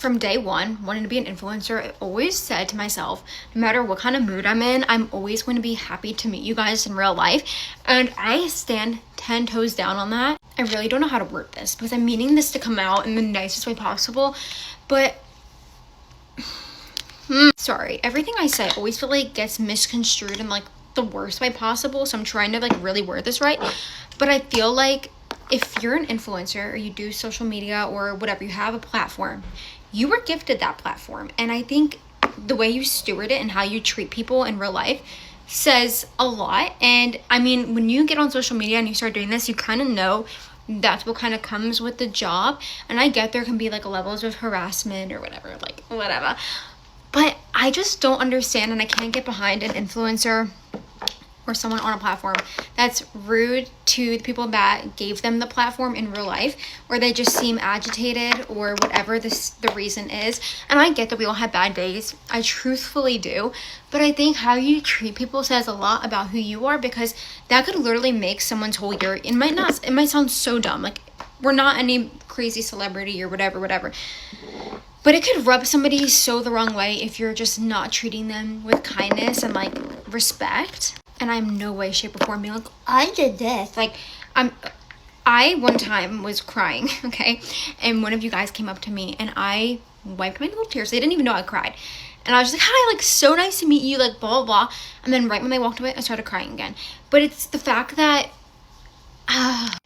from day one, wanting to be an influencer, I always said to myself, no matter what kind of mood I'm in, I'm always going to be happy to meet you guys in real life. And I stand 10 toes down on that. I really don't know how to word this because I'm meaning this to come out in the nicest way possible. But sorry, everything I say I always feel like gets misconstrued in like the worst way possible. So I'm trying to like really word this right. But I feel like if you're an influencer or you do social media or whatever, you have a platform, you were gifted that platform. And I think the way you steward it and how you treat people in real life says a lot. And I mean, when you get on social media and you start doing this, you kind of know that's what kind of comes with the job. And I get there can be like levels of harassment or whatever, like whatever. But I just don't understand, and I can't get behind an influencer or someone on a platform that's rude to the people that gave them the platform in real life, or they just seem agitated or whatever the reason is. And I get that we all have bad days. I truthfully do. But I think how you treat people says a lot about who you are, because that could literally make someone's whole year. It might sound so dumb. Like, we're not any crazy celebrity or whatever. But it could rub somebody so the wrong way if you're just not treating them with kindness and like respect. And I'm no way, shape, or form being like, I did this. Like, I one time was crying, okay? And one of you guys came up to me and I wiped my little tears. They didn't even know I cried. And I was just like, hi, like, so nice to meet you, like, blah, blah, blah. And then right when they walked away, I started crying again. But it's the fact that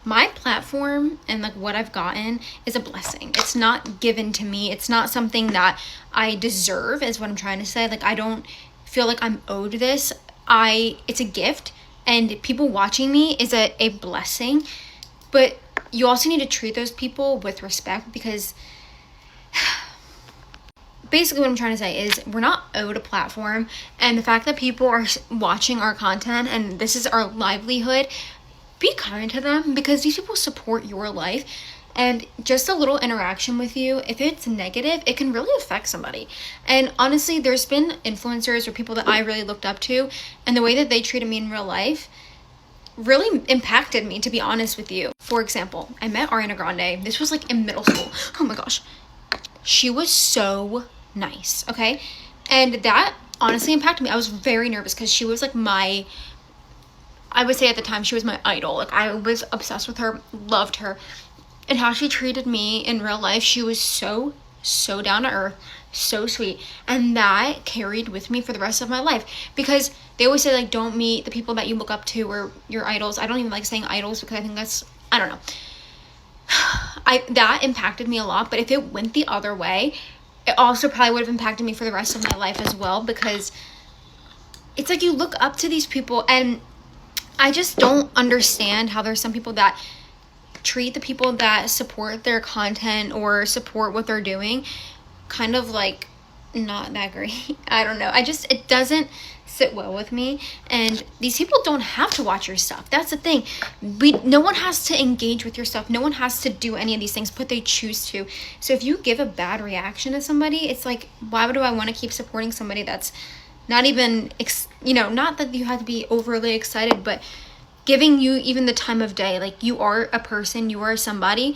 my platform and like what I've gotten is a blessing. It's not given to me. It's not something that I deserve, is what I'm trying to say. Like, I don't feel like I'm owed this. It's a gift, and people watching me is a blessing. But you also need to treat those people with respect, because basically what I'm trying to say is we're not owed a platform. And the fact that people are watching our content and this is our livelihood, be kind to them, because these people support your life. And just a little interaction with you, if it's negative, it can really affect somebody. And honestly, there's been influencers or people that I really looked up to, and the way that they treated me in real life really impacted me, to be honest with you. For example, I met Ariana Grande. This was like in middle school. Oh my gosh. She was so nice, okay? And that honestly impacted me. I was very nervous because she was like I would say at the time, she was my idol. Like, I was obsessed with her, loved her. And how she treated me in real life, she was so down to earth, so sweet. And that carried with me for the rest of my life. Because they always say, like, don't meet the people that you look up to or your idols. I don't even like saying idols because I think that's, I don't know. That impacted me a lot. But if it went the other way, it also probably would have impacted me for the rest of my life as well. Because it's like you look up to these people, and I just don't understand how there's some people that treat the people that support their content or support what they're doing kind of like not that great. I don't know. It doesn't sit well with me. And these people don't have to watch your stuff. That's the thing. No one has to engage with your stuff. No one has to do any of these things, but they choose to. So if you give a bad reaction to somebody, it's like, why would I want to keep supporting somebody that's not even, not that you have to be overly excited, but giving you even the time of day. Like, you are a person, you are somebody.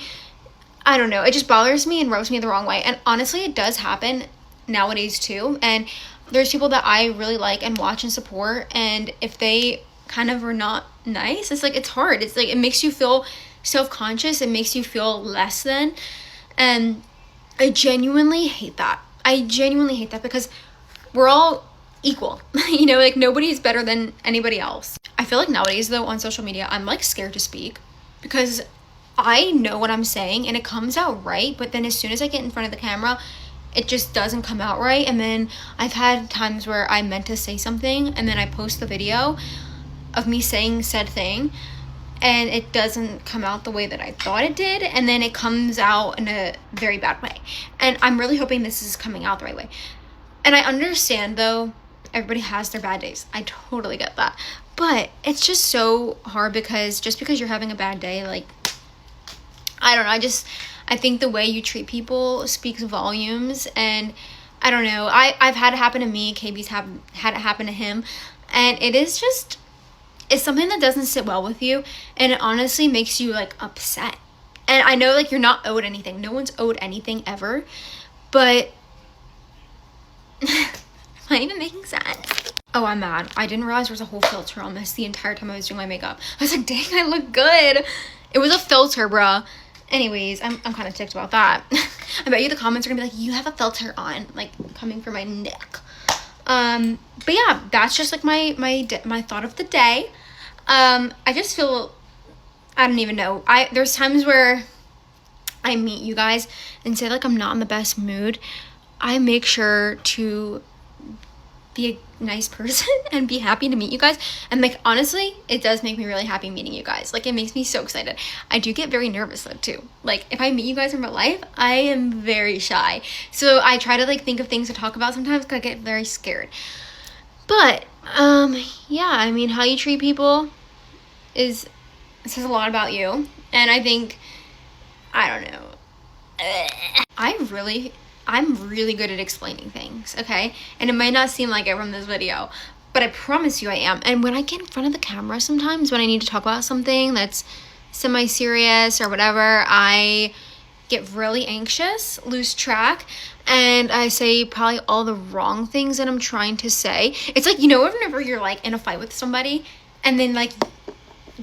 I don't know. It just bothers me and rubs me the wrong way. And honestly, it does happen nowadays too. And there's people that I really like and watch and support. And if they kind of are not nice, it's like, it's hard. It's like, it makes you feel self-conscious. It makes you feel less than. And I genuinely hate that. Because we're all equal. Like, nobody's better than anybody else. I feel like nowadays, though, on social media, I'm like scared to speak because I know what I'm saying and it comes out right, but then as soon as I get in front of the camera, it just doesn't come out right. And then I've had times where I meant to say something and then I post the video of me saying said thing and it doesn't come out the way that I thought it did, and then it comes out in a very bad way. And I'm really hoping this is coming out the right way. And I understand, though, everybody has their bad days. I totally get that. But it's just so hard because just because you're having a bad day, like, I don't know. I think the way you treat people speaks volumes. And I don't know. I've had it happen to me. KB's had it happen to him. And it's something that doesn't sit well with you. And it honestly makes you, like, upset. And I know, like, you're not owed anything. No one's owed anything ever. But am I even making sense? Oh, I'm mad. I didn't realize there was a whole filter on this the entire time I was doing my makeup. I was like, dang, I look good. It was a filter, bruh. Anyways, I'm kind of ticked about that. I bet you the comments are gonna be like, you have a filter on, like coming from my neck. But yeah, that's just like my thought of the day. I just feel, I don't even know. There's times where I meet you guys and say like I'm not in the best mood. I make sure to be a nice person and be happy to meet you guys. And like, honestly, it does make me really happy meeting you guys. Like, it makes me so excited. I do get very nervous though too. Like, if I meet you guys in real life, I am very shy. So I try to like think of things to talk about sometimes because I get very scared. But yeah, I mean, how you treat people says a lot about you. And I think, I don't know, I'm really good at explaining things, okay? And it might not seem like it from this video, but I promise you I am. And when I get in front of the camera sometimes, when I need to talk about something that's semi-serious or whatever, I get really anxious, lose track, and I say probably all the wrong things that I'm trying to say. It's like, you know, whenever you're like in a fight with somebody and then like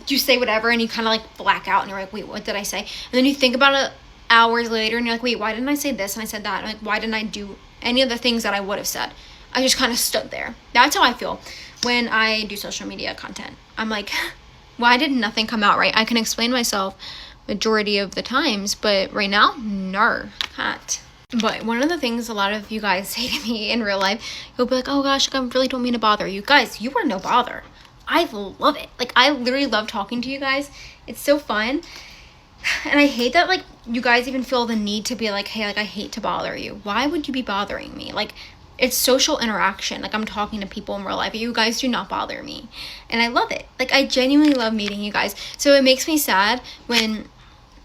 you say whatever and you kind of like black out and you're like, wait, what did I say? And then you think about it hours later and you're like, wait, why didn't I say this and I said that? And like, why didn't I do any of the things that I would have said? I just kind of stood there. That's how I feel when I do social media content. I'm like, why did nothing come out right? I can explain myself majority of the times, but right now, no, can't. But one of the things a lot of you guys say to me in real life, you'll be like, oh gosh, I really don't mean to bother you. Guys, you are no bother. I love it. Like, I literally love talking to you guys. It's so fun. And I hate that, like, you guys even feel the need to be like, hey, like, I hate to bother you. Why would you be bothering me? Like, it's social interaction. Like, I'm talking to people in real life. You guys do not bother me. And I love it. Like, I genuinely love meeting you guys. So it makes me sad when,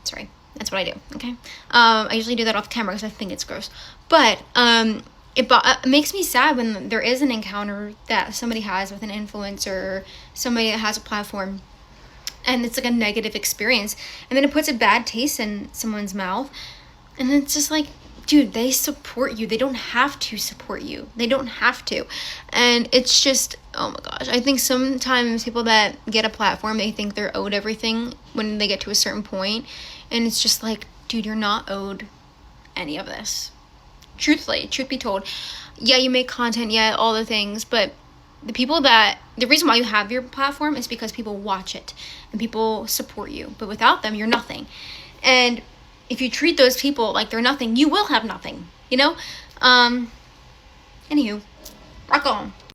sorry, that's what I do, okay? I usually do that off camera because I think it's gross. But it makes me sad when there is an encounter that somebody has with an influencer or somebody that has a platform and it's like a negative experience, and then it puts a bad taste in someone's mouth, and it's just like, dude, they support you. They don't have to support you. They don't have to. And it's just, oh my gosh, I think sometimes people that get a platform, they think they're owed everything when they get to a certain point, and it's just like, dude, you're not owed any of this. Truthfully, truth be told, yeah, you make content, yeah, all the things, but the reason why you have your platform is because people watch it and people support you. But without them, you're nothing. And if you treat those people like they're nothing, you will have nothing, you know? Anywho, rock on.